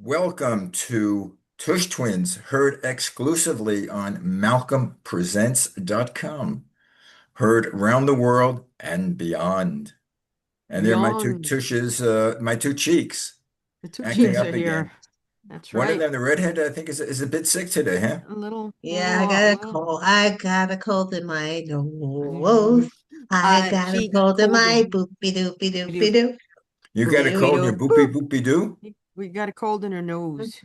Welcome to Tush Twins, heard exclusively on malcolmpresents.com, heard around the world and beyond. And they're my two Beyond tushes, my two cheeks, the two acting cheeks up are again. here. That's One of right. them, the redhead, I think is a bit sick today, huh? A Yeah, I little, got a well, cold. I got a cold in my nose. I got a she cold in cold my and boopy doopy we do, doopy doo. You got a we cold in your do. boopy boopy doo? We got a cold in her nose.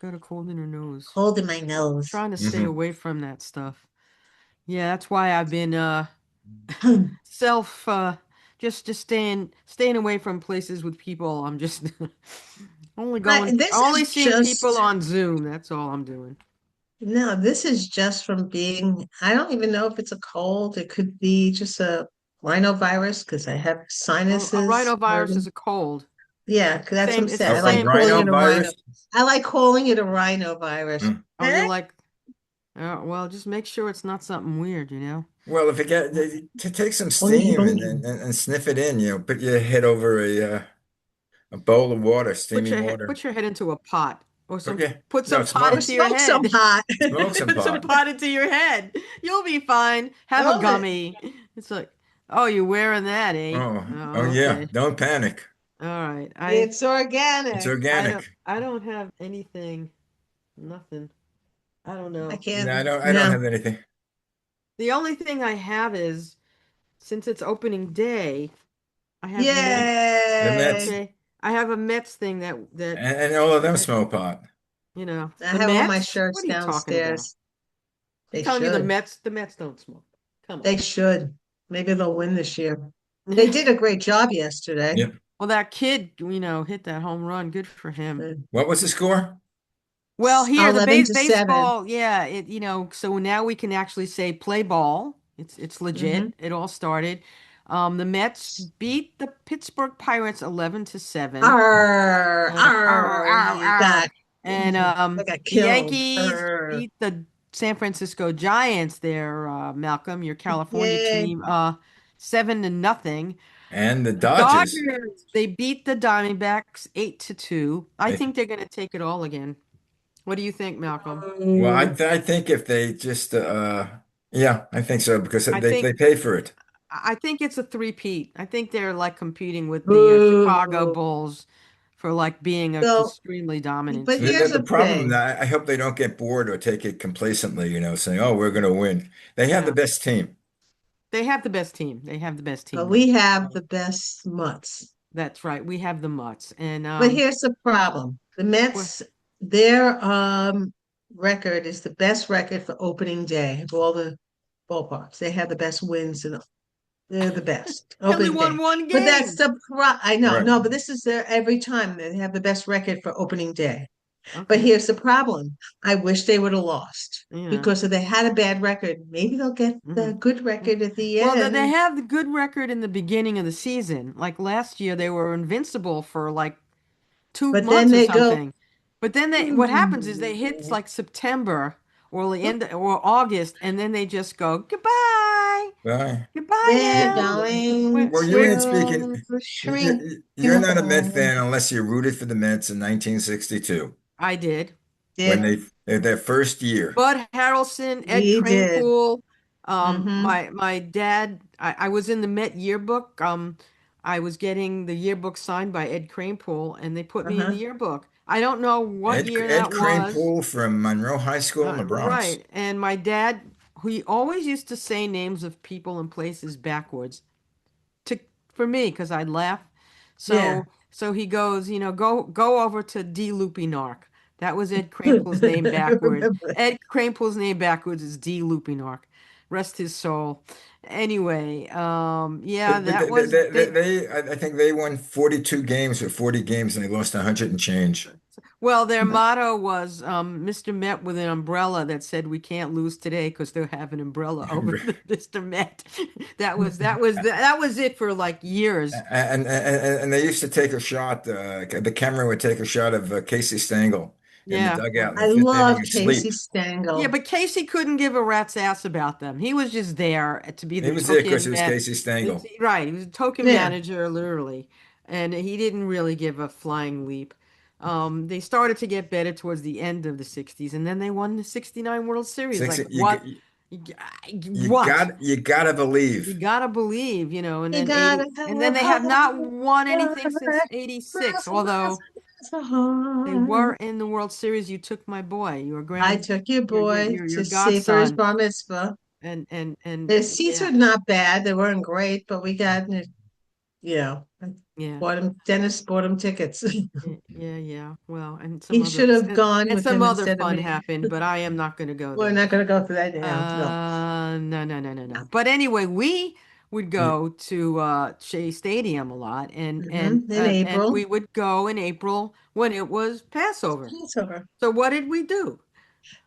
Got a cold in her nose. Cold in my nose. Trying to stay Hmm. away from that stuff. Yeah, that's why I've been self just staying away from places with people. I'm just This only is seeing people just, on Zoom. That's all I'm doing. no, this is just from being, I don't even know if it's a cold. It could be just a rhinovirus because I have A sinuses rhinovirus is hurting. a cold. Yeah, 'cause that's what I'm It's the A, saying. I a like same calling rhino it a thing. rhino. virus? I like calling it a rhinovirus. Mm. Oh, you like well, just make sure it's not something weird, you know? Well, if it get to take some Oinky steam and, boinky. and sniff it in, put your head over a bowl of water, steamy water. Put your head into a pot or Put your put no some pot Or smoke into your smoke some head. pot. smoke some Put some pot. pot into your head. You'll be fine. Have a Oh, gummy. It's like, oh, you're wearing that, eh? Oh Oh, yeah, okay. don't panic. All right. it's It's organic. organic. I don't have anything. Nothing. I don't I know. No, can't. I don't No. have anything. The only thing I have is since it's opening day, I have Mets. The Yay. Mets Okay. I have a Mets thing and all of them smoke pot. I The have all my Mets? shirts What are you talking about? downstairs. You're They telling me should. The Mets don't smoke. Come on. They should. Maybe they'll win this year. They did a great job yesterday. Yep. Well, that kid, hit that home run. Good for him. What was the score? Well, here the 11-7. baseball, yeah, so now we can actually say play ball. It's Mm-hmm. legit. It all started. The Mets beat the Pittsburgh Pirates 11-7. Arr, Arr, arr, arr, you arr. got, And I got the killed. Yankees Arr. beat the San Francisco Giants there, Malcolm, your California Yay. team, 7-0. And the The Dodgers. Dodgers, they beat the Diamondbacks 8-2. I I, think they're going to take it all again. What do you think, Malcolm? well, Mm, I think if they just yeah, I think so because I they think pay for it. I think it's a three-peat. I think they're like competing with the Chicago boo. Bulls for like being an So, extremely dominant but team. here's The the problem thing. that I hope they don't get bored or take it complacently, saying, "Oh, we're going to win." They have the Yeah. best team. They have the best team. They have the best But team we there. have the best mutts. That's right. We have the Mutts. And But here's the problem. The well, Mets, their record is the best record for opening day of all the ballparks. They have the best wins and they're the best they only opening won day. one But that's game. the I know, Right. no, but this is their every time they have the best record for opening day. But Okay. here's the problem. I wish they would have lost Yeah. because if they had a bad record, maybe they'll get Hmm. the good record at the Well, they end. have the good record in the beginning of the season. Like last year, they were invincible for like two But then months or they go, something. But then what happens is they hit like September or the end or August, and then they just go goodbye, Bye. goodbye they're now. going Well, you ain't speaking. to you- shrink You're not a Met away. fan unless you rooted for the Mets in 1962 I did. when Did their first year. Bud Harrelson, Ed we did. Kranepool. Mm-hmm. My dad. I was in the Met yearbook. I was getting the yearbook signed by Ed Kranepool, and they put me in the Uh-huh. yearbook. I don't know what year Ed that was. Kranepool from Monroe High School in the Bronx. Right. And my dad, he always used to say names of people and places backwards to for me because I'd laugh. Yeah. So he goes, go over to D Loopy Narc. That was Ed Kranepool's name backwards. Remember. Ed Kranepool's name backwards is D Loopy Narc. Rest his soul. Anyway, yeah, that was they. I think they won 42 games or 40 games and they lost 100 and change. Well, their motto was Mr. Met with an umbrella that said we can't lose today because they have an umbrella over the Mr. Met. That was it for like years. And they used to take a shot. The camera would take a shot of Casey Stengel in the Yeah. dugout in the I fifth love inning Casey asleep. Yeah, Stengel. but Casey couldn't give a rat's ass about them. He was just there to be He the was there because token it was man. Casey Stengel. Right, he was a token Yeah. manager, literally, and he didn't really give a flying leap. They started to get better towards the end of the 60s, and then they won the 69 World Series. Six, Like, what? You, what? you gotta You believe. gotta believe, and You then gotta 80, and then have they have not won anything since heart. 86, although they were Heart. in the World Series. You took my boy, I took your boy your to see for his godson, bar mitzvah. and The seats yeah, were not bad. They weren't great, but we got, I yeah. bought him, Dennis bought him tickets. Yeah, yeah. Well, and some He other should have gone and with some him other instead of fun me. happened, but I am not going to go We're there. not going to go through that now. No, No, no, no, no, no. no. But anyway, we would You- go to Shea Stadium a lot, In and April, we would go in April when it was Passover. Passover. So what did we do?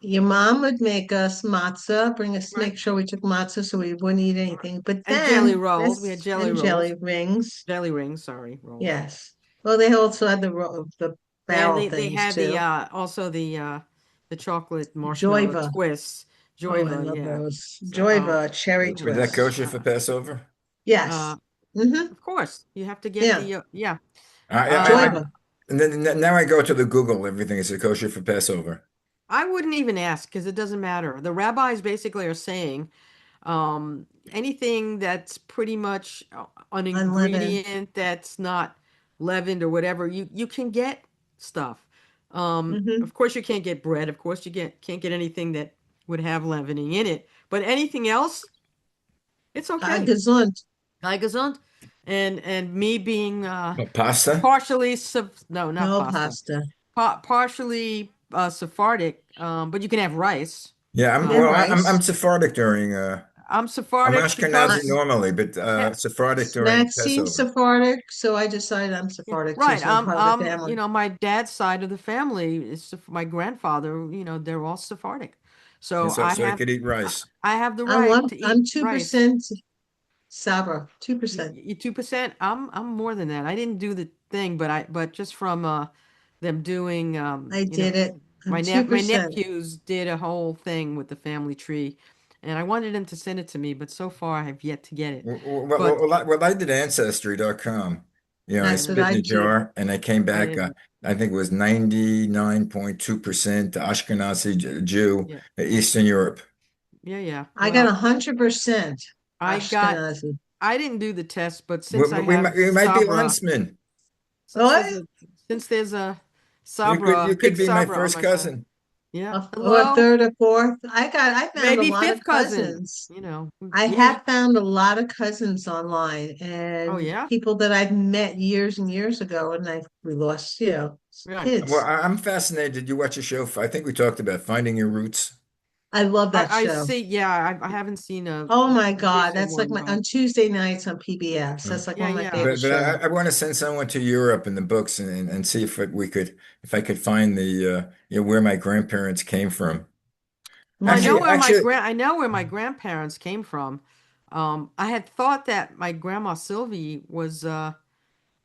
Your mom would make us matzah, bring us, Right? make sure we took matzah so we wouldn't eat anything. But And jelly then rolls. We had this jelly and rolls, jelly rings. jelly rings. Sorry, rolls. Yes. Well, they also had the And barrel they things had the too. also the chocolate marshmallow Joyva. twists. Oh, I Joyva, love yeah. those. So Joyva cherry Was that yeah. twists. kosher for Passover? Yes. Uh, Mm-hmm. of course, you have to get Yeah. the yeah. I Uh, Joyva. and then now I go to the Google. Everything is a kosher for Passover. I wouldn't even ask because it doesn't matter. The rabbis basically are saying anything that's pretty much an Unleavened. ingredient that's not leavened or whatever, you can get stuff. Mm-hmm. Of course, you can't get bread. Of course, you can't get anything that would have leavening in it. But anything else, it's okay. Gesund. Gesund. And me being Oh, pasta? partially no, not No pasta. pasta. Partially Sephardic, but you can have rice. Yeah, And Um, I'm rice. Sephardic during I'm I'm Sephardic I, Ashkenazi because normally, but yeah, Sephardic during Maxine Passover. Sephardic, so I decided I'm yeah, Sephardic too, right. so I'm part of the family. My dad's side of the family is my grandfather. They're all Sephardic, And so so I could eat rice. I have the I'm right one. to eat I'm rice. 2% Sabra. 2%. You 2%. I'm more than that. I didn't do the thing, but just from them doing I did it. I'm my 2%. nephews did a whole thing with the family tree, and I wanted them to send it to me, but so far I have yet to get it. But Well, I did Ancestry.com. I That's what spit in I a do. jar and I came I back. didn't. I think it was 99.2% Ashkenazi Jew, Yeah, Eastern Europe. yeah, yeah. I got Well, 100% I got. Ashkenazi. I didn't do the test, but We, since I we, have might, we might be Sabra, landsmen. since What? there's a since there's a You Sabra, could big be my Sabra on first my side. cousin. Yeah. Or a Hello. third or fourth. I found a Maybe lot of fifth cousin. cousins. I Yeah. have found a lot of cousins online Oh and yeah. people that I've met years and years ago, and we lost, Right. Well, kids. I'm fascinated. Did you watch a show? I think we talked about Finding Your Roots. I love that I show. see. Yeah, I haven't seen Oh my a God, recent that's like one, my but on Tuesday nights on PBS. Uh, That's like yeah, one of my yeah. favorite but shows. I want to send someone to Europe in the books and see if I could find the where my grandparents came from. Well, Actually, I know where my grandparents came from. I had thought that my grandma Sylvie was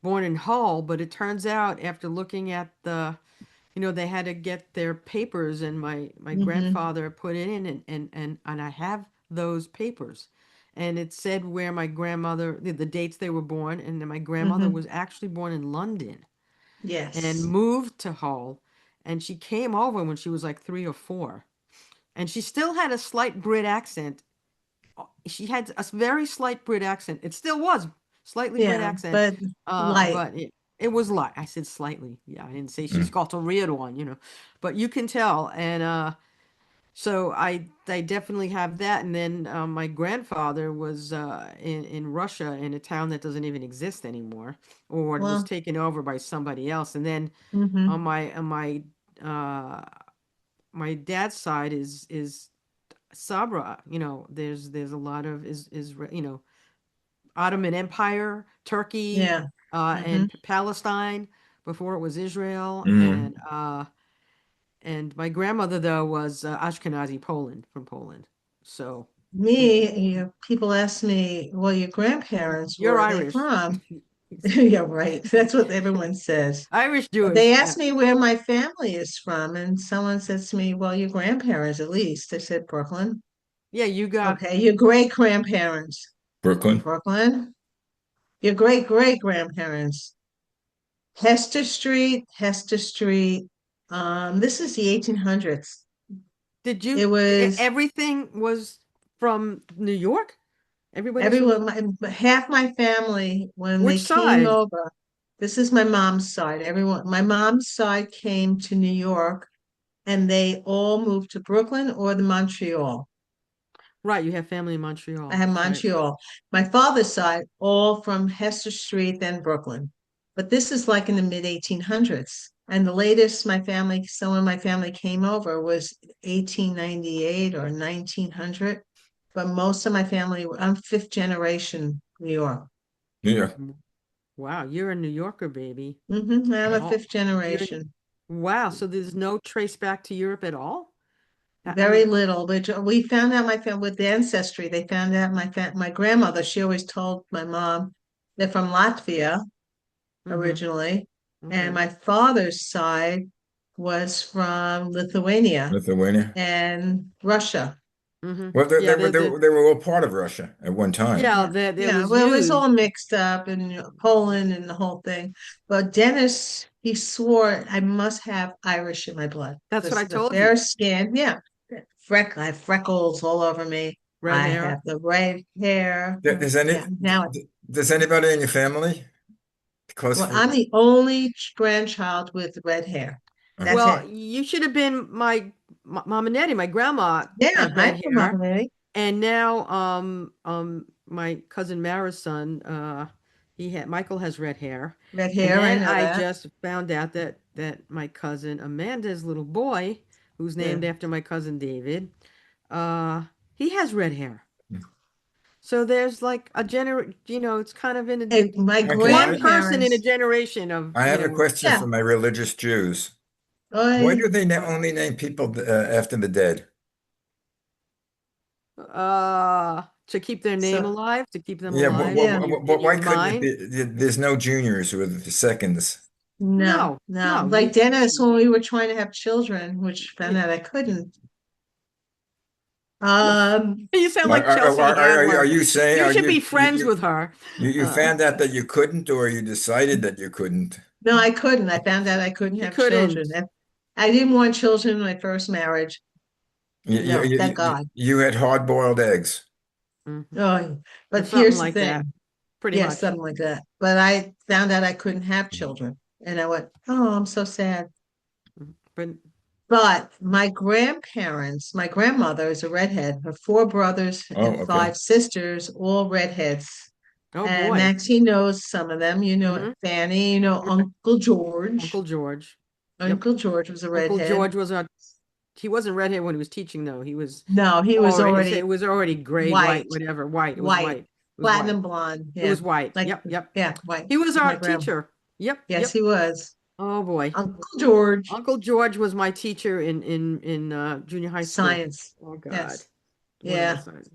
born in Hull, but it turns out after looking at they had to get their papers, and my Hmm. grandfather put it in, and I have those papers, and it said where my grandmother, the dates they were born, and then my grandmother Hmm. was actually born in London and Yes. moved to Hull, and she came over when she was like 3 or 4, and she still had a slight Brit accent. She had a very slight Brit accent. It still was slightly Brit Yeah, accent, but light. but it was light. I said slightly. Yeah, I didn't say she's mm, got a real one. But you can tell. And so I definitely have that. And then my grandfather was in Russia in a town that doesn't even exist anymore, or it was Well, taken over by somebody else. And then hmm. uh, my dad's side is Sabra. There's a lot of is Ottoman Empire, Turkey, Yeah. Hmm. and Palestine before it was Israel, mm. and my grandmother though was Ashkenazi Poland from Poland. So we, People ask me, well, your grandparents, you're where are they Irish, from? Yeah, right. That's what everyone says. Irish They Jewish. Yeah, asked me where my family is from, and someone says to me, well, your grandparents at least. I said, Brooklyn. yeah. You got Okay, your great grandparents, Brooklyn. Brooklyn. Your great great grandparents. Hester Street. This is the 1800s. Did It you was everything was from New York? Everybody's from New everyone, York? half my family, when Which they came side? over, this is my mom's side. Everyone, my mom's side came to New York and they all moved to Brooklyn or the Montreal. Right, you have family in I Montreal, have right? Montreal. My father's side, all from Hester Street, then Brooklyn. But this is like in the mid 1800s. And the latest someone in my family came over was 1898 or 1900. But most of my family, I'm fifth generation New York. Yeah. Mm. Wow, you're a New Yorker, baby. I'm a Oh, fifth you're generation. wow. So there's no trace back to Europe at all? I Very mean, little, which we found out my family with the ancestry. They found out my grandmother, she always told my mom they're from Latvia mm-hmm. originally, and Okay. my father's side was from Lithuania Lithuania. and Russia. Mm-hmm. Well, Yeah, the they were all part of Russia at one time. yeah, Yeah, there yeah. was Well, it was used. all mixed up in Poland and the whole thing. But Dennis, he swore I must have Irish in my blood That's what because I the told you. fair skin, yeah, I have freckles all over me. Red I hair. have the red hair. Does any Yeah, now does anybody in your family close well, from? I'm the only grandchild with red hair. That's Well, it. you should have been my Mom and Daddy. My grandma Yeah, had red I'm from hair, Mama. and now my cousin Mara's son, Michael has red hair. Red And hair, I then know I that. just found out that my cousin Amanda's little boy, who's Yeah. named after my cousin David, uh he has red hair. So there's like it's kind of in And my Okay, one person in a grandparents, generation of, I have a question yeah. for my religious Jews. Why I do they only name people after the dead? to keep their name so alive, to keep them Yeah, alive yeah. in why your couldn't it mind. be? There's no juniors or the seconds. No, No, no. no, Like Dennis, when we were trying to have children, which found you, out I couldn't. Um, you sound like Chelsea Are Handler. you saying You should be friends with her. you Uh, found out that you couldn't, or you decided that you couldn't? no, I couldn't. I found out I couldn't you have couldn't. children. I didn't want children in my first marriage. No, thank God. You had hard-boiled eggs. Mhm. Oh, but It's something here's the like that, thing. pretty Yes, much. something like that. But I found out I couldn't have children. And I went, oh, I'm so sad. But But my grandmother is a redhead. Her four brothers Oh, and okay. five sisters, all redheads. oh And boy. Maxie knows some of them. You know Hmm. Fanny, you know Uncle Uncle George. George. Yep. Uncle George was a Uncle redhead. George was a he wasn't redhead when he was teaching though. He was No, he was already already it was already gray, white, white, whatever. White. It was white, white. It was white. platinum blonde. It Yeah. was white. Like, Yep, yep. yeah, white. He was Like my our grandma. teacher. Yep, Yes, yep. he was. Oh boy. Uncle George, Uncle George was my teacher in junior high school. science. Oh God. Yes. One of my Yeah. science.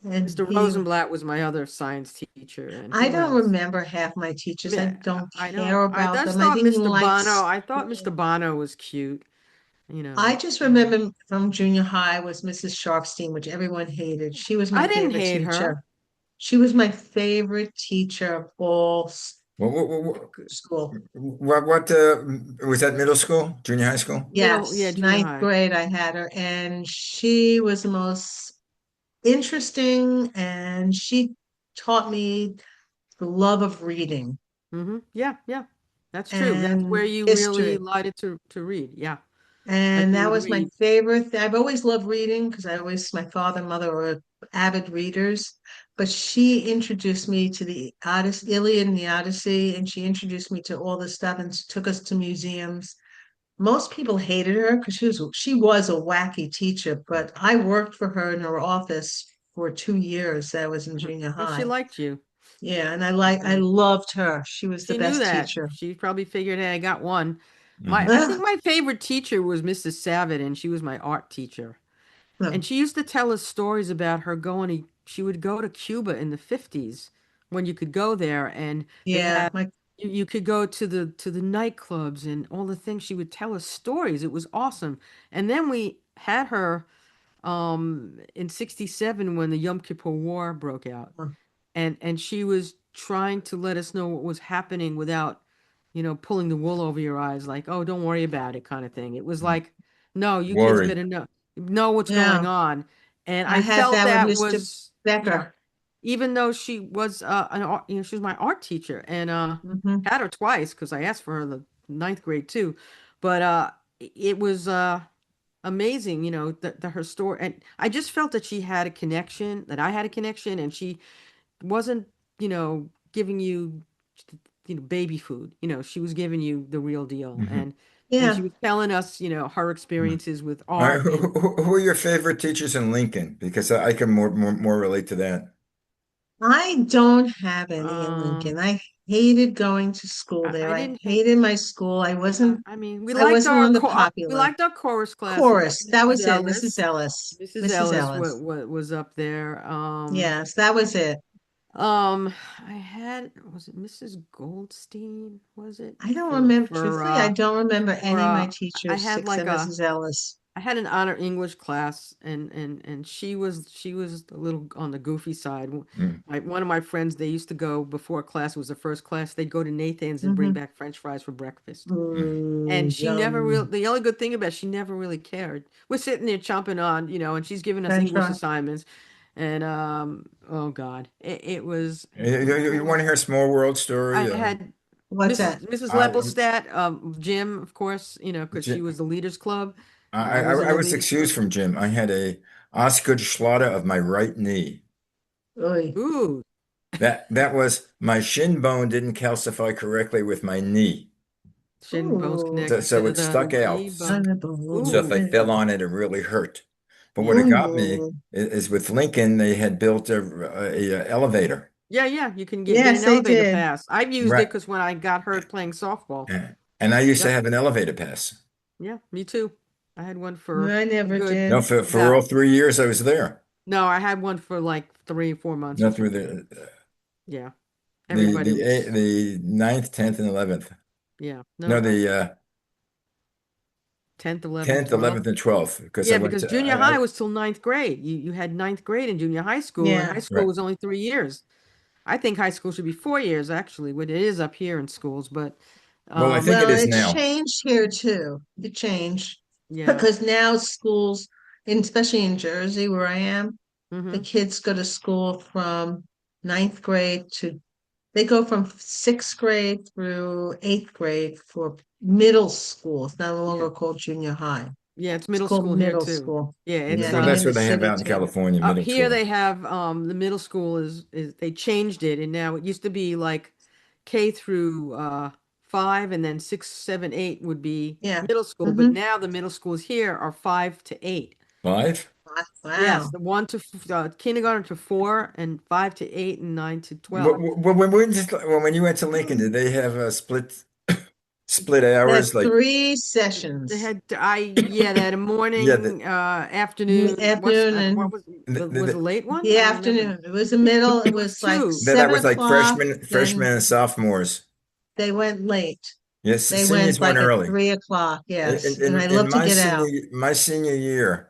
And Mr. he Rosenblatt was my other science teacher, and I who don't else? remember half my teachers. I Yeah, don't I care know. I about just them. I thought didn't Mr. like Bono. I thought Mr. school. Bono was cute. I just remember from junior high was Mrs. Sharfstein, which everyone hated. She was my I didn't favorite hate her. teacher. She was my favorite teacher of all school. Was that middle school, junior high school? Middle, yeah, Yes, junior ninth high. grade I had her, and she was the most interesting, and she taught me the love of reading Yeah, yeah. That's true. That's where and you really history. lighted to read. Yeah. Like And you that would was my read. favorite thing. I've always loved reading because my father and mother were avid readers. But she introduced me to the Odyssey, Iliad and the Odyssey, and she introduced me to all this stuff and took us to museums. Most people hated her because she was a wacky teacher, but I worked for her in her office for 2 years. I was in junior Well, she high. liked you. Yeah, and I Okay. loved her. She was the She knew best that. teacher. She probably figured, hey, I got one. I think Ugh, my favorite teacher was Mrs. Savitt, and she was my art teacher. And no. she used to tell us stories about her she would go to Cuba in the 50s when you could go there and they Yeah, had you could go to the nightclubs and all the things. She would tell us stories. It was awesome. And then we had her in 67 when the Yom Kippur War broke out. And she was trying to let us know what was happening without pulling the wool over your eyes, like, oh, don't worry about it kind of thing. It was like, no, you kids Worry. better know what's Yeah, going on. And I I had felt that with that Mr. was, yeah, Becker. even though she was an art, she was my art teacher and Hmm. had her twice because I asked for her the ninth grade too. But it was amazing, her story. And I just felt that she had a connection, that I had a connection, and she wasn't, giving you, baby food. She was giving you the real deal. Mhm. And she Yeah, was telling us, her Mhm. experiences with All right, art and who are your favorite teachers in Lincoln? Because I can more relate to that. I don't have any in um Lincoln. I hated going to school there. I I didn't hate. hated my school. I mean, we I liked wasn't our one of the we popular. liked our chorus class. Chorus. That Mrs. was it. Mrs. Ellis. Ellis. Mrs. Mrs. Ellis Ellis. was up there. Yes, that was it. I had was it Mrs. Goldstein? Was it I don't remember, truthfully, I don't remember for any of my I teachers had like except a Mrs. Ellis. I had an honor English class, and she was a little on the goofy side. Mm. One of my friends, they used to go before class was the first class. They'd go to Nathan's and bring Mm-hmm. back French fries for breakfast. And Ooh, she never really, yum. the only good thing about it, she never really cared. We're sitting there chomping on, and she's giving us French English fry. assignments. And oh God, it was. You want to hear a small world story? I had What's that? Mrs. I, Lepelstadt, Jim, of course, because she J- was the Leaders Club. I, I I was in I the was Leaders Club. excused from gym. I had a Osgood-Schlatter of my right knee. Oy. Ooh, That was my shin bone didn't calcify correctly with my knee. shin bones Ooh. connected So to it the stuck knee out. bone. So if I Ooh, fell on it, it really hurt. But what yeah. it got me Ooh. is with Lincoln, they had built a elevator. Yeah, yeah, you can get Yes, an they elevator did. pass. I've used it Right. because when I got hurt playing softball. And I used to Yep. have an elevator pass. Yeah, me too. I had one for I a never good No, did. for all 3 years I was there. no, I had one for like 3 or 4 months or Not through something. Yeah. Everybody was, the ninth, 10th, and 11th. yeah. No, No, the 10th, 11th, 10th, 12th. 11th, and 12th because I Yeah, went because to junior high was till ninth grade. You had ninth grade in junior high school, and high Yeah. school right. was only 3 years. I think high school should be 4 years, actually, what it is up here in schools, but Well, I think um, it Well, is it now. changed here too. It changed yeah. because now schools, and especially in Jersey where I am, the Mm-hmm. kids go to school from ninth grade to, they go from sixth grade through eighth grade for middle school. It's no Yeah. longer called junior high. Yeah, it's It's middle called school here middle too. school. Yeah, it's Yeah, Well, here that's in what the they have city out in too. California, up middle here school. they have the middle school is they changed it, and now it used to be like K through 5, and then 6, 7, 8 would be Yeah. middle school, but Mm-hmm. now the middle schools here are 5 to 8. Five? Yes, Wow. the kindergarten to 4, and 5 to 8, and 9 to 12. When you went to Lincoln, did they have a split They had hours? Like, three They sessions, had yeah, they had a yeah, morning, afternoon. afternoon What and was a late one? the I don't remember. afternoon. It was the middle. It It was was like two. that seven was like o'clock. freshmen Then and sophomores. they went late. Yes, They seniors went went like at early. 3 o'clock. Yes. And I In love to get out. my senior year,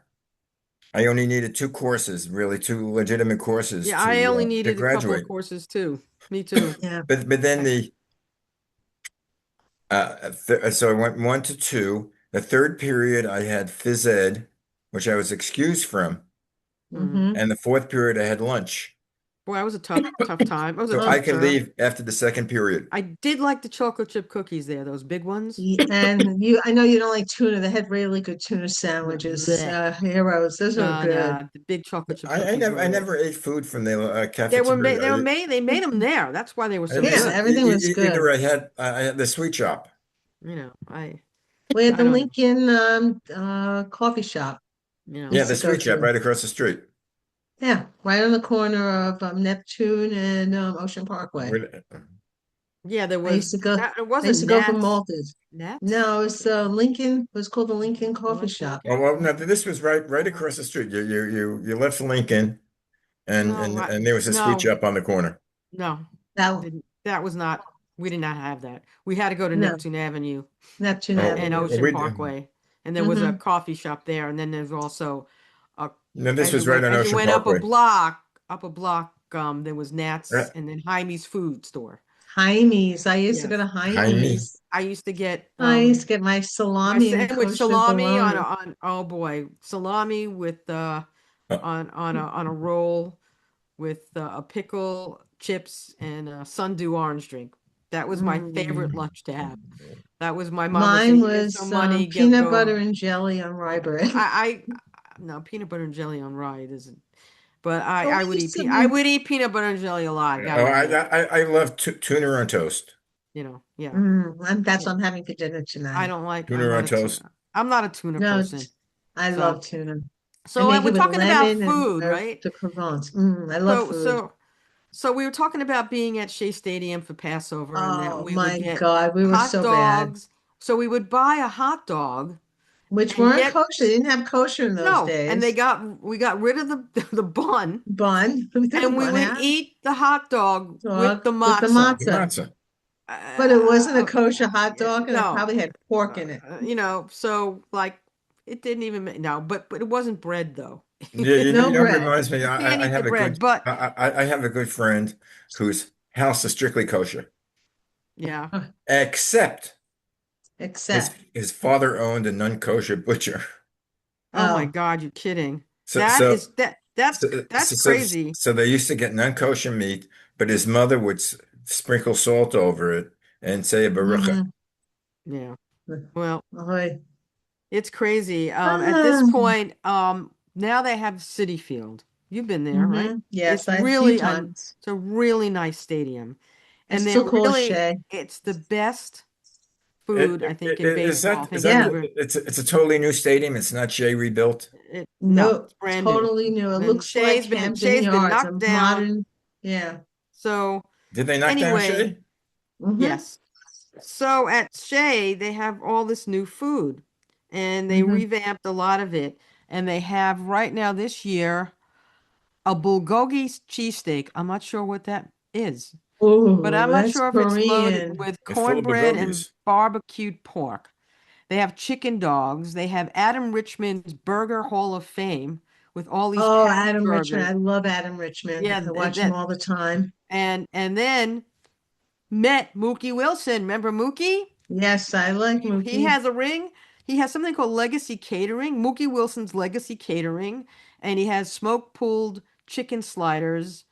I only needed two courses, really two legitimate courses Yeah, I only to needed a couple of graduate. courses too. Me too. Yeah. But then I, so I went 1 to 2. The third period I had phys ed, which I was excused from, mm. Mm-hmm. and the fourth period I had lunch. Boy, that was a tough time. It was a So I tough could term. leave after the second period. I did like the chocolate chip cookies there, those big ones. And I know you don't like tuna. They had really good tuna No, sandwiches. bleh. Heroes. Those are No, good. no, the big chocolate chip cookies I were. never ate food from the cafeteria. They made them there. That's why they were so Yeah, good. everything was good. Either I had the sweet shop. We had I the don't know. Lincoln coffee shop. You know. Yeah, Used the to go sweet shop to. right across the street. Yeah, right on the corner of Neptune and Ocean Parkway. Where- Yeah, there I used was to go. that. It I wasn't used to go for Nats. malted. Nats? No, it's Lincoln. It was called the Lincoln Coffee Lincoln. Shop. no, this was right across the street. You left Lincoln, No, and there was a sweet no, shop on the corner. no. That That was not. We did not have that. We had to go to no, Neptune Avenue Neptune and Avenue. Ocean Parkway, and there was a Mm-hmm. coffee shop there, and then there's also a No, this was right on as you Ocean went Parkway. up a block, there was Uh, Nats, and then Jaime's food store. Jaime's. I used to go Yes. to Jaime. Jaime's. I used to get I used to get my my salami and sandwich kosher salami bologna. on oh boy, salami with Uh, on a roll with a pickle, chips, and a sundew orange drink. That was my favorite Mm. lunch to have. That was my mom would say, Mine "Here's some was money, peanut go." butter and jelly on rye Yeah, bread. no peanut butter and jelly on rye. It isn't. But But we used to I be, would eat peanut butter and jelly a lot. I oh, gotta admit, I love tuna on toast. yeah. that's Yeah. what I'm having for dinner I tonight. don't like. Tuna on toast. I'm not a tuna No, person. I So love tuna. I so make we're it with talking about lemon and food, herb right? de Provence. I love So food. so so we were talking about being at Shea Stadium for Passover, and that Oh we would my get God, we were hot so bad. dogs. So we would buy a hot dog Which and weren't get kosher. They didn't have kosher in those no, and days. we got rid of the the bun, Bun. We took a and we bun would out. eat the hot dog with Dog the with the matzah. The matzah. matzah. But it wasn't a Uh, kosher hot dog and it no, probably had pork in it. so like it didn't even no, but it wasn't bread though. Yeah, No you know, it bread. reminds me. You can't I eat the have a bread, good. but I have a good friend whose house is strictly kosher, yeah. except Except, his father owned a non-kosher butcher. Oh my oh, God, you're kidding. So so That's crazy. so they used to get non-kosher meat, but his mother would sprinkle salt over it and say a baruch. mm-hmm. Yeah. Well, Ahoy. it's crazy. At this Ah, point, now they have City Field. You've been there, right? yes, It's I a few really times. it's a really nice stadium. I And still call Shay. it's the best food, I think, in baseball. I Is think that Yeah, anywhere. it's a totally new stadium. It's not Shea rebuilt. No, no, it's brand new. totally new. It And looks like Camden Shay's been Yards, knocked a down. modern, yeah. So Did they knock down anyway, Shea? Mm-hmm. yes. So at Shea, they have all this new food and they Mm-hmm. revamped a lot of it. And they have right now this year a bulgogi cheesesteak. I'm not sure what that is, but Oh, I'm not that's sure if it's loaded Korean. with It's full of cornbread and bagogies. barbecued pork. They have chicken dogs. They have Adam Richman's Burger Hall of Fame with all these Oh, patty Adam Richmond. I burgers. love Adam Richmond. Yeah, I watch him that all the time. and then met Mookie Wilson. Remember Mookie? Yes, I like He Mookie. has a ring. He has something called Legacy Catering, Mookie Wilson's Legacy Catering, and he has smoke pulled chicken sliders.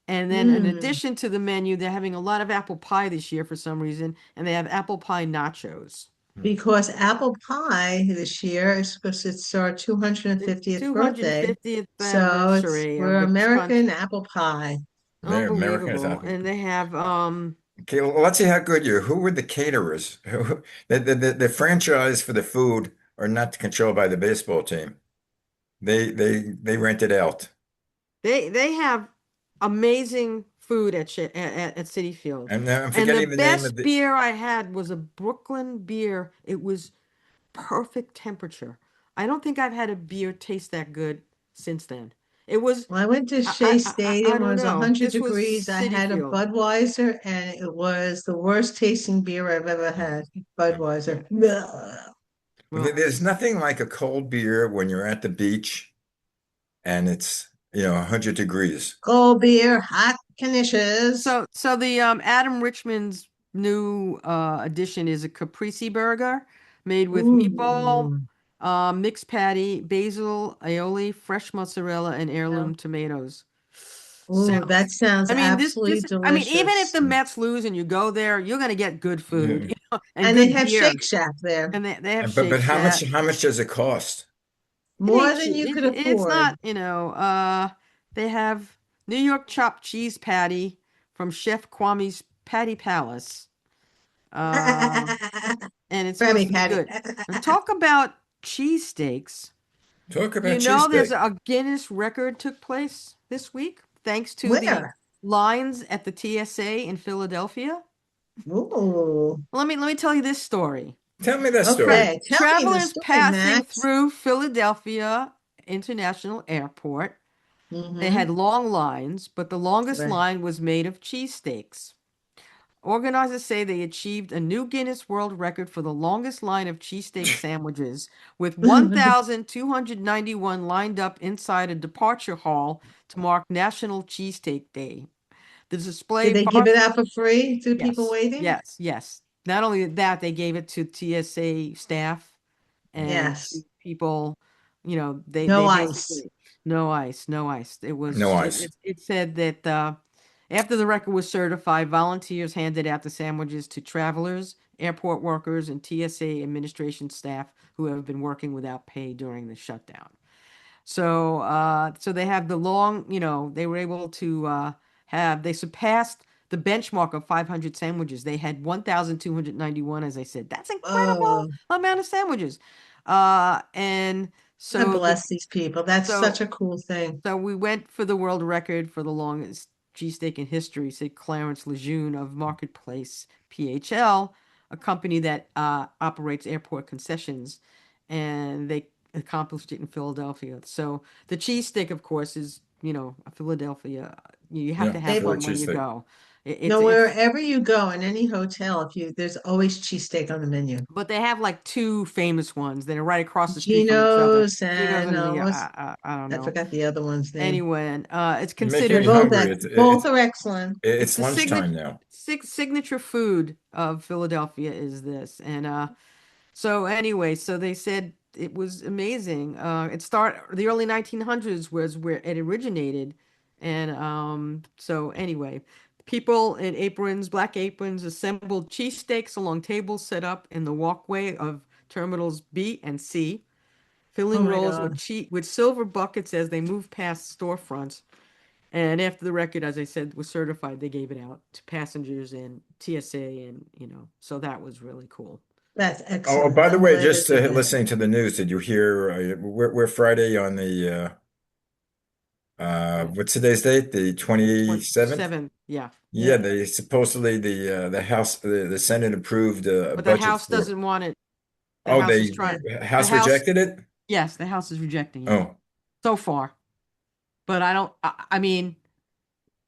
And then in Mm. addition to the menu, they're having a lot of apple pie this year for some reason, and they have apple pie nachos. Because apple pie this year is because it's our The 250th birthday. 250th So it's anniversary of we're this country. American apple pie. American is Unbelievable. happy. And they have Okay, well, let's see how good you are. Who were the caterers? The franchise for the food are not controlled by the baseball team. They rent it out. they have amazing food at City Field. And I'm And the forgetting the name of best the. beer I had was a Brooklyn beer. It was perfect temperature. I don't think I've had a beer taste that good since then. It was When I went to Shea I Stadium, it don't was know. 100 This was degrees. I City had a Field. Budweiser and it was the worst tasting beer I've ever had. Yeah. Budweiser. Ugh. Well, There's nothing like a cold beer when you're at the beach and it's 100 degrees. Cold beer, hot knishes. so the Adam Richman's new addition is a caprese burger made with meatball, Ooh. mixed patty, basil, aioli, fresh mozzarella, and Yeah. heirloom tomatoes. Ooh, that Sounds. sounds I mean, absolutely I mean, even if delicious. the Mets lose and you go there, you're gonna get good food, Yeah. and And they good have beer. Shake Shack there. And they have But Shake Shack. how much does it cost? It More ain't than cheap. you could It's afford. not, they have New York chopped cheese patty from Chef Kwame's Patty Palace. Uh, and it's supposed Krabby to be Patty. good. And talk about cheesesteaks. Talk Do you about know there's cheesesteak. a Guinness record took place this week thanks to the Where? lines at the TSA in Philadelphia? Ooh. Well, let me tell you this story. Tell me that story. Okay, tell me the Travelers story, passing Max. through Philadelphia International Airport, they had Mm-hmm. long lines, but the longest Right. line was made of cheesesteaks. Organizers say they achieved a new Guinness World Record for the longest line of cheesesteak sandwiches, with 1,291 lined up inside a departure hall to mark National Cheesesteak Day. The Did display they far give it out for free to people Yes, waiting? yes, yes. Not only that, they gave it to TSA staff and to Yes. people, No they ice. basically no ice, no ice. No ice. It said that after the record was certified, volunteers handed out the sandwiches to travelers, airport workers, and TSA administration staff who have been working without pay during the shutdown. So they have the long, they were able to they surpassed the benchmark of 500 sandwiches. They had 1,291, as I said. That's incredible Oh, amount of sandwiches. And God so bless these people. That's such so a cool thing. so we went for the world record for the longest cheesesteak in history, said Clarence Lejeune of Marketplace PHL, a company that operates airport concessions, and they accomplished it in Philadelphia. So the cheesesteak, of course, is a Philadelphia. You have Yeah, to have They, Philly one when you cheesesteak. go. no, It's wherever you go in any hotel, if you there's always cheesesteak on the menu. but they have like two famous ones that are right across the street from each other. Geno's Geno's and and the what's I don't I know. forgot the other one's name. Anyway, and it's You're making They're considered me both hungry. both are excellent. it's It's the signature lunchtime now. signature food of Philadelphia is this. And so anyway, so they said it was amazing. The early 1900s was where it originated. And so anyway, people in aprons, black aprons, assembled cheesesteaks along tables set up in the walkway of terminals B and C, Oh filling my rolls God. with silver buckets as they moved past storefronts. And after the record, as I said, was certified, they gave it out to passengers and TSA, and so that was really cool. That's Oh, excellent. by the I'm way, glad they just did that. listening to the news, did you hear we're Friday on the Yeah, what's today's date? The 27th? 27, yeah, Yeah, Yep. they supposedly the House the Senate approved a but the budget House for. doesn't want it. The Oh, House is they trying. Yeah. The House House, rejected it? yes, the House is rejecting it Oh, so far. But I don't. I mean,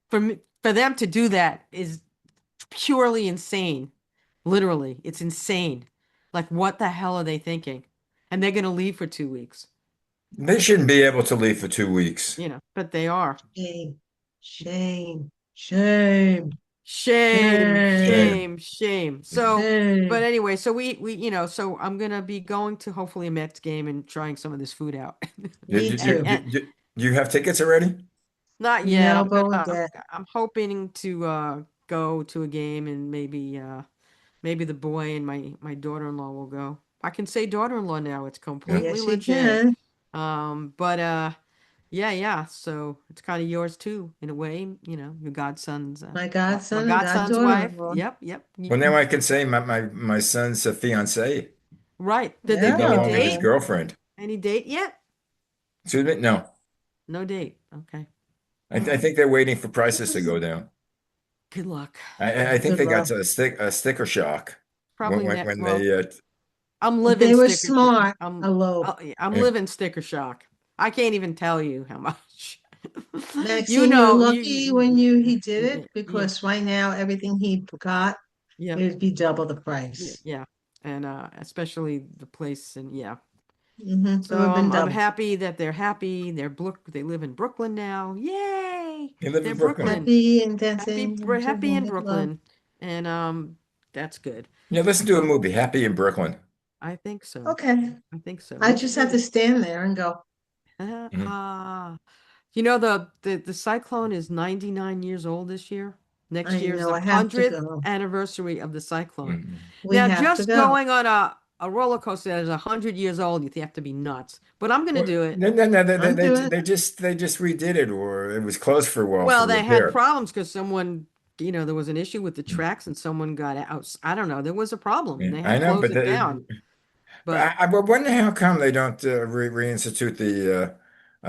for them to do that is purely insane. Literally, it's insane. Like, what the hell are they thinking? And they're gonna leave for 2 weeks. they shouldn't be able to leave for 2 weeks. But they are. Shame. Shame. Shame. Shame, Shame. Shame. shame, shame. But Shame. anyway, so so I'm gonna be going to hopefully a Mets game and trying some of this food out. Me too. Do you have tickets already? Not yet. No, but we'll get. I'm hoping to go to a game and maybe the boy and my daughter-in-law will go. I can say daughter-in-law now. It's Yeah. completely Yes, you legit. can. But yeah, yeah. So it's kind of yours too, in a way. Your godson's My my godson and godson's wife. goddaughter-in-law. Yep, yep. Well, now I can say my son's fiance. Right. Did they He's no pick a Yeah. longer his date? girlfriend. Any date yet? Excuse me? No. No date. Okay. I think they're waiting for prices to go down. Good luck. I think Good they got luck. a sticker shock Probably net. when Well, they I'm If living they were sticker. smart, I'm hello. I'm eh, living sticker shock. I can't even tell you how much. Maxine, you're lucky when he did Yeah, it yeah, because right now everything he got, yeah, it would be double the yeah, price. yeah. And especially the place and yeah. It would So have been I'm double. happy that they're happy. They live in Brooklyn now. Yay! he lived They're in Brooklyn. Brooklyn. Happy and dancing and Happy singing in with love. Brooklyn. And that's good. Yeah, listen to a So movie, Happy in Brooklyn. I think so. Okay. I think so. I We should just do have to that. stand there and go, Mhm. Ah, the cyclone is 99 years old this year. Next I year is know the I have to 100th go. anniversary of the cyclone. Mhm. We Now, have to just go. going on a roller coaster that is 100 years old, you have to be nuts. But I'm going to Well, do it. no, I'm doing it. they just redid it, or it was closed for a while for Well, they had repair. problems because there was an issue with the tracks and someone got out. I don't know. There was a problem and Yeah, they had I to know, close but it down. But I wonder how come they don't reinstitute the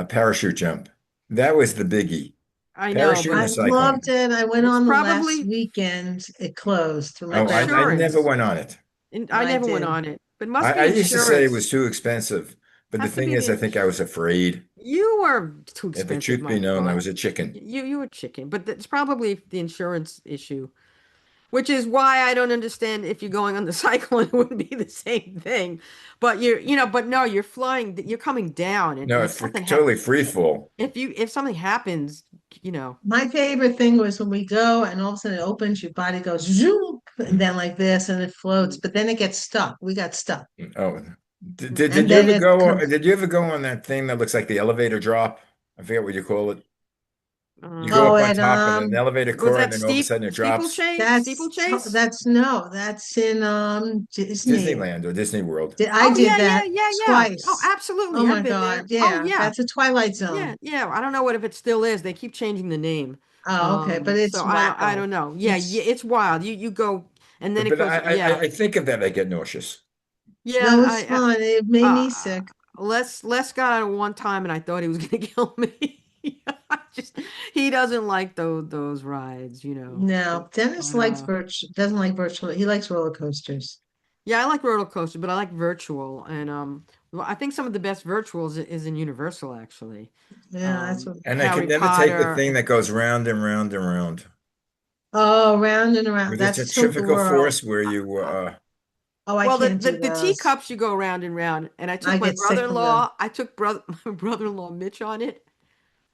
parachute jump. That was the biggie. I know, Parachute but and I cyclone. loved it. I went it's on the last probably weekend. It closed through my Oh, I never insurance. grandfather's. went on it. And I I never went did. on it, but it must I be used to say it insurance. was too expensive, but the Has to thing be is, I think I was afraid. you were too If the expensive, truth be my known, I friend. was a chicken. You were chicken, but it's probably the insurance issue, which is why I don't understand if you're going on the cyclone, it wouldn't be the same thing. But but no, you're flying, you're coming down, and No, if it's something totally free fall. if something happens, you know. My favorite thing was when we go and all of a sudden it opens, your body goes zoom, and then like this, and it floats, but then it gets stuck. We got stuck. Oh, And did you then ever it go? comes, Did you ever go on that thing that looks like the elevator drop? I forget what you call it. You go oh, up on and top in an elevator Was car, and that then all of a sudden it drops. steeplechase? that's no, that's in Disney. Disneyland or Disney World. I Oh did yeah, that yeah, yeah, yeah. Oh, twice. absolutely. Oh I've my been God. there. Oh Yeah, yeah. that's a Twilight Yeah, Zone. yeah. I don't know what if it still is. They keep changing the name. Oh, okay, but So it's I wacko. don't know. Yeah, yeah, It's it's wild. You go and then it But goes, yeah. I think of that, I get nauseous. no, Yeah, it's fun. It made me sick. Les got on one time and I thought he was gonna kill me. Just he doesn't like those rides, you know. No, Dennis But likes doesn't like virtual. He likes roller coasters. yeah, I like roller coaster, but I like virtual and well, I think some of the best virtuals is in Universal actually. Yeah, that's what. And I can Harry never take the Potter. thing that goes round and round and round. Oh, round and around. With a That's Tilt the centrifugal World. force where you Oh, I Well, can't do the those. teacups you go round and round, and I I took my get sick from them. brother-in-law. I took brother my brother-in-law Mitch on it.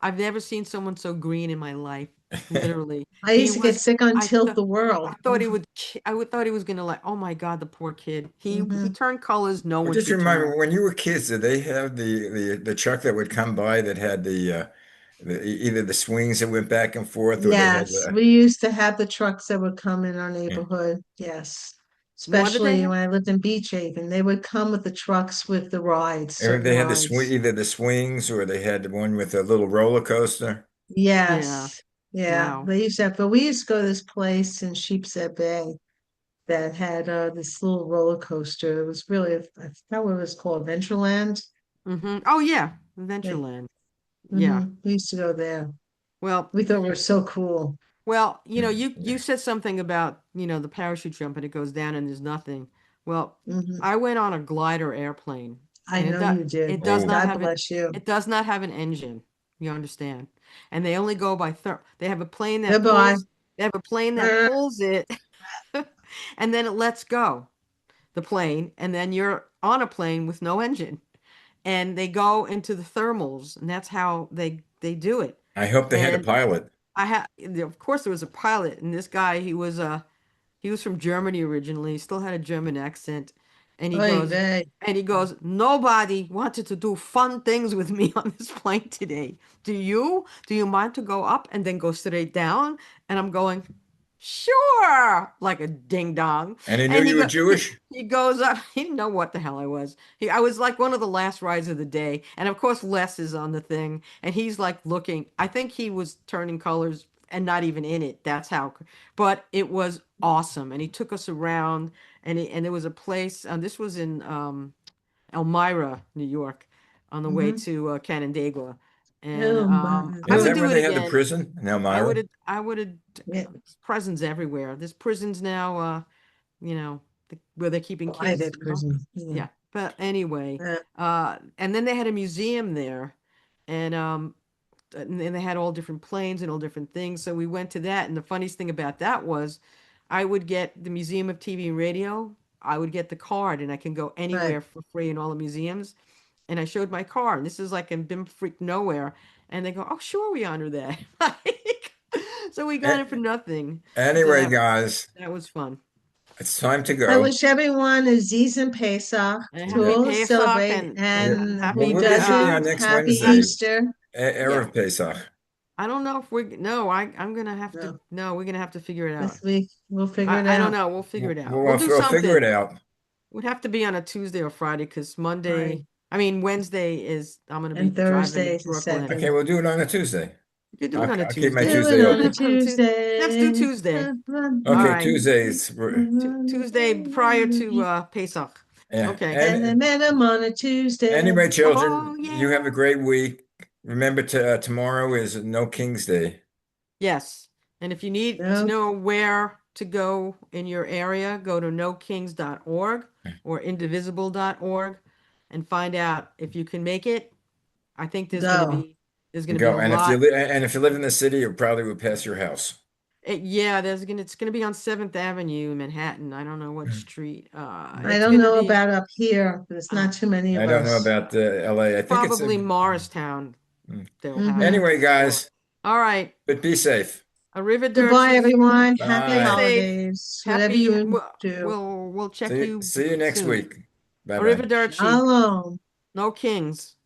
I've never seen someone so green in my life. Literally, I he used to get was. sick on I Tilt th the World. I thought he would. Thought he was gonna like. Oh my God, the poor kid. He Hmm. turned colors no well, one just should remind me, turn. when you were kids, did they have the truck that would come by that had either the swings that went back and forth or they had Yes, we used to have the trucks that would come in our yeah. neighborhood. Yes, What did they especially have? when I lived in Beach Haven, they would come with the trucks with the rides, And certain they had the swing, rides. either the swings or they had the one with a little roller coaster. Yeah. Yes, yeah, Wow. they used to have, but we used to go to this place in Sheepshead Bay that had this little roller coaster. It was really, I forgot what it was called, Adventureland. Oh yeah, Yeah. Adventureland. Yeah. We used to go there. Well, We thought we were so cool. you said something about, the parachute jump and it goes down and there's nothing. Well, Hmm. I went on a glider airplane I and know you did. it does Oh, not God have it bless you. it does not have an engine. You understand? And they only go by they have a plane that Goodbye. pulls they have a plane that Uh, pulls it and then it lets go the plane and then you're on a plane with no engine and they go into the thermals and that's how they do it. I hope they had a And pilot. I had, of course, there was a pilot, and this guy, he was from Germany originally. He still had a German accent, and oy vey. he goes, nobody wanted to do fun things with me on this plane today. Do you? Do you mind to go up and then go straight down? And I'm going, sure, like a ding dong. And he knew And you were Jewish? he goes up. He didn't know what the hell I was. I was like one of the last rides of the day, and of course Les is on the thing, and he's like looking. I think he was turning colors and not even in it. That's how. But it was awesome, and he took us around, and there was a place. This was in Elmira, New York, on the way Mm-hmm. to Canandaigua, and Oh my I Is would that God. do where it they had the again. prison in Elmira? I would have Yeah, prisons everywhere. There's prisons now, where they're keeping kids, private prison. Yeah. Yeah. But anyway, Uh, and then they had a museum there, and and they had all different planes and all different things. So we went to that, and the funniest thing about that was, I would get the Museum of TV and Radio. I would get the card, and I can go right. anywhere for free in all the museums. And I showed my card, and this is like in Bim Freak nowhere, and they go, "Oh, sure, we honor that." Like, so we got it for A- nothing. So Anyway, guys, that was fun. it's time to I go. wish everyone a Ziz and Pesach And Yeah. happy to Pesach celebrate, Yeah. and and Well, who happy, we're going to be doesn't, on next happy Wednesday, Easter. yeah. Erev Pesach. I don't know if no, I'm gonna have to, No, no, we're gonna have to figure it out. this week we'll figure it I don't out. know. We'll figure it out. We'll We'll, do we'll figure it something. out. Would have to be on a Tuesday or Friday because Right. Wednesday is, I'm gonna be And driving to Thursday's the Brooklyn. Okay, second. we'll do it on a Tuesday. We could do it on a I'll keep my Tuesday. Do Let's it Tuesday do it on a open. let's do Tuesday. Tuesday. All Okay, right. Tuesdays. Tuesday prior to Pesach. Yeah. Okay. And I met him on a Tuesday. Anyway, Oh children, you have a yeah. great week. Remember tomorrow is No King's Day. Yes. And if you need to No, know where to go in your area, go to nokings.org or indivisible.org and find out if you can make it. I think go. there's going to be Go. a lot. And if you live in the city, it probably will pass your house. Yeah, it's going to be on 7th Avenue in Manhattan. I don't know what street. I It's don't going to know be about up here. There's uh, not too many I of don't know us. about LA. I think it's a. probably Morristown they'll have it. Hmm. Anyway, So, guys. All right. But be safe. Goodbye, Arrivederci. everyone. Happy Stay Bye. safe. holidays, whatever Happy. you do. We'll check you See you next soon. week. Bye bye. Arrivederci. Shalom. No kings.